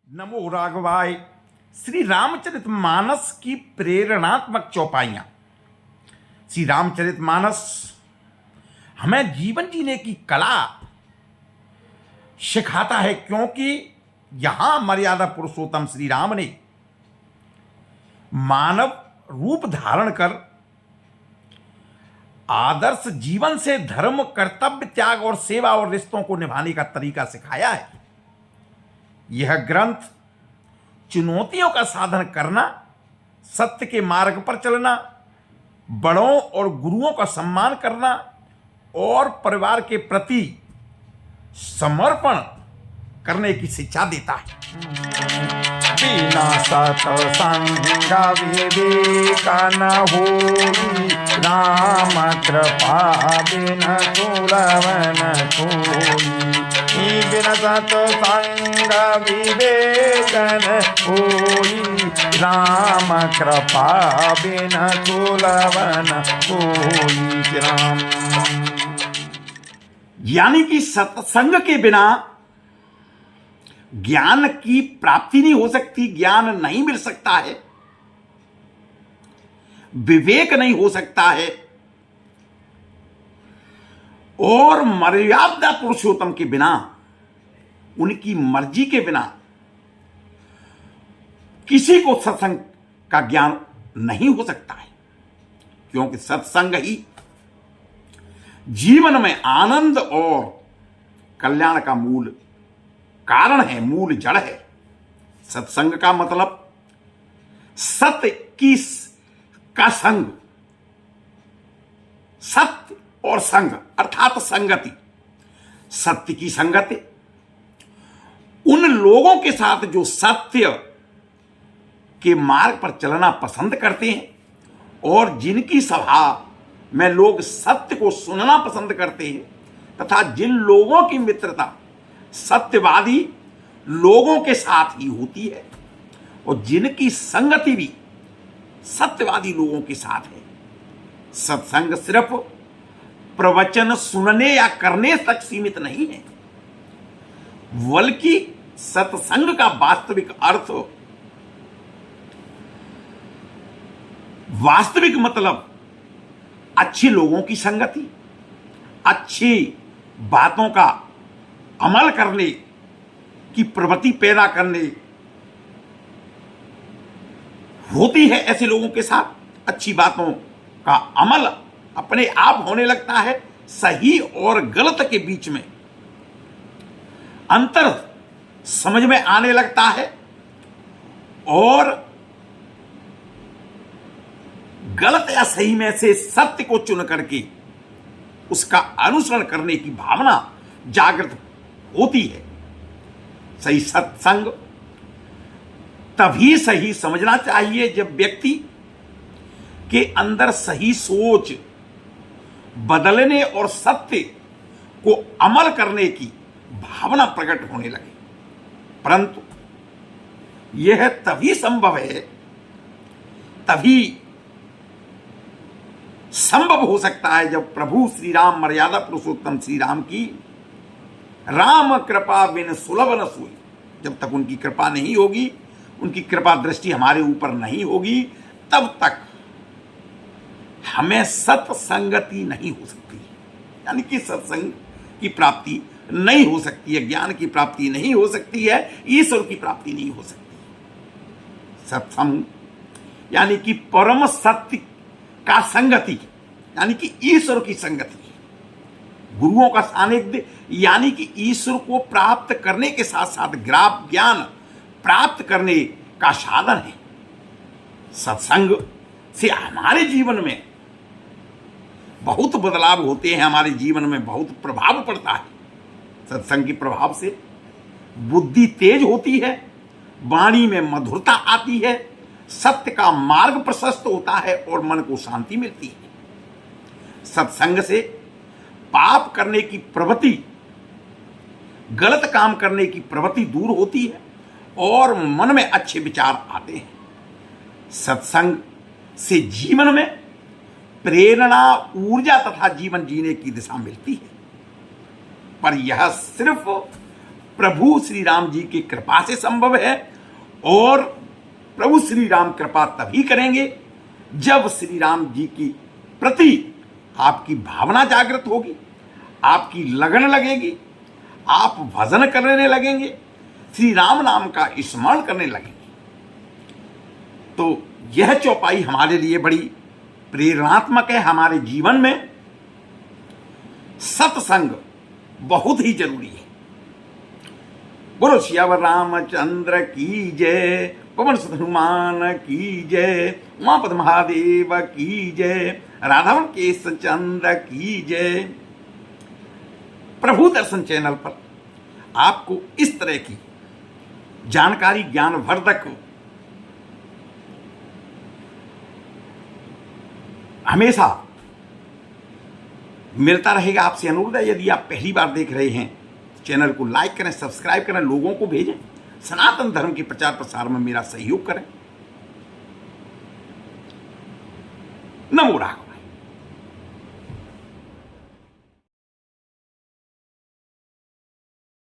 नमो राघवाय। श्री रामचरितमानस की प्रेरणात्मक चौपाइयां। श्री रामचरितमानस हमें जीवन जीने की कला सिखाता है, क्योंकि यहां मर्यादा पुरुषोत्तम श्री राम ने मानव रूप धारण कर आदर्श जीवन से धर्म, कर्तव्य, त्याग और सेवा और रिश्तों को निभाने का तरीका सिखाया है। यह ग्रंथ चुनौतियों का साधन करना, सत्य के मार्ग पर चलना, बड़ों और गुरुओं का सम्मान करना और परिवार के प्रति समर्पण करने की शिक्षा देता है। बिना सत्संग विवेक न होई, राम कृपा बिन सुलभ न कोई। बिन सत्संग विवेक न होई, राम कृपा बिन सुलभ न कोई। राम यानी कि सत्संग के बिना ज्ञान की प्राप्ति नहीं हो सकती, ज्ञान नहीं मिल सकता है, विवेक नहीं हो सकता है और मर्यादा पुरुषोत्तम के बिना, उनकी मर्जी के बिना किसी को सत्संग का ज्ञान नहीं हो सकता है। क्योंकि सत्संग ही जीवन में आनंद और कल्याण का मूल कारण है, मूल जड़ है। सत्संग का मतलब सत्य का संग, सत्य और संग अर्थात संगति, सत्य की संगति उन लोगों के साथ जो सत्य के मार्ग पर चलना पसंद करते हैं और जिनकी सभा में लोग सत्य को सुनना पसंद करते हैं, तथा जिन लोगों की मित्रता सत्यवादी लोगों के साथ ही होती है और जिनकी संगति भी सत्यवादी लोगों के साथ है। सत्संग सिर्फ प्रवचन सुनने या करने तक सीमित नहीं है, बल्कि सत्संग का वास्तविक मतलब अच्छे लोगों की संगति, अच्छी बातों का अमल करने की प्रवृत्ति पैदा करने होती है। ऐसे लोगों के साथ अच्छी बातों का अमल अपने आप होने लगता है, सही और गलत के बीच में अंतर समझ में आने लगता है और गलत या सही में से सत्य को चुन करके उसका अनुसरण करने की भावना जागृत होती है। सही सत्संग तभी सही समझना चाहिए जब व्यक्ति के अंदर सही सोच बदलने और सत्य को अमल करने की भावना प्रकट होने लगे। परंतु यह तभी संभव है, तभी संभव हो सकता है जब प्रभु श्री राम, मर्यादा पुरुषोत्तम श्री राम की राम कृपा बिन सुलभ न सोई, जब तक उनकी कृपा नहीं होगी, उनकी कृपा दृष्टि हमारे ऊपर नहीं होगी, तब तक हमें सत्संगति नहीं हो सकती। यानी कि सत्संग की प्राप्ति नहीं हो सकती है, ज्ञान की प्राप्ति नहीं हो सकती है, ईश्वर की प्राप्ति नहीं हो सकती। सत्संग यानी कि परम सत्य का संगति, यानी कि ईश्वर की संगति, गुरुओं का सानिध्य, यानी कि ईश्वर को प्राप्त करने के साथ साथ ज्ञान प्राप्त करने का साधन है। सत्संग से हमारे जीवन में बहुत बदलाव होते हैं, हमारे जीवन में बहुत प्रभाव पड़ता है। सत्संग के प्रभाव से बुद्धि तेज होती है, वाणी में मधुरता आती है, सत्य का मार्ग प्रशस्त होता है और मन को शांति मिलती है। सत्संग से पाप करने की प्रवृत्ति, गलत काम करने की प्रवृत्ति दूर होती है और मन में अच्छे विचार आते हैं। सत्संग से जीवन में प्रेरणा, ऊर्जा तथा जीवन जीने की दिशा मिलती है। पर यह सिर्फ प्रभु श्री राम जी की कृपा से संभव है। और प्रभु श्री राम कृपा तभी करेंगे जब श्री राम जी की प्रति आपकी भावना जागृत होगी, आपकी लगन लगेगी, आप भजन करने लगेंगे, श्री राम नाम का स्मरण करने लगेंगे। तो यह चौपाई हमारे लिए बड़ी प्रेरणात्मक है। हमारे जीवन में सत्संग बहुत ही जरूरी है। बोलो सियावर रामचंद्र की जय, पवन सुत हनुमान की जय, उमापति महादेव की जय, राधावन केश चंद्र की जय। प्रभु दर्शन चैनल पर आपको इस तरह की जानकारी, ज्ञानवर्धक हमेशा मिलता रहेगा। आपसे अनुरोध है, यदि आप पहली बार देख रहे हैं चैनल को लाइक करें, सब्सक्राइब करें, लोगों को भेजें, सनातन धर्म के प्रचार प्रसार में मेरा सहयोग करें। नमो राघव।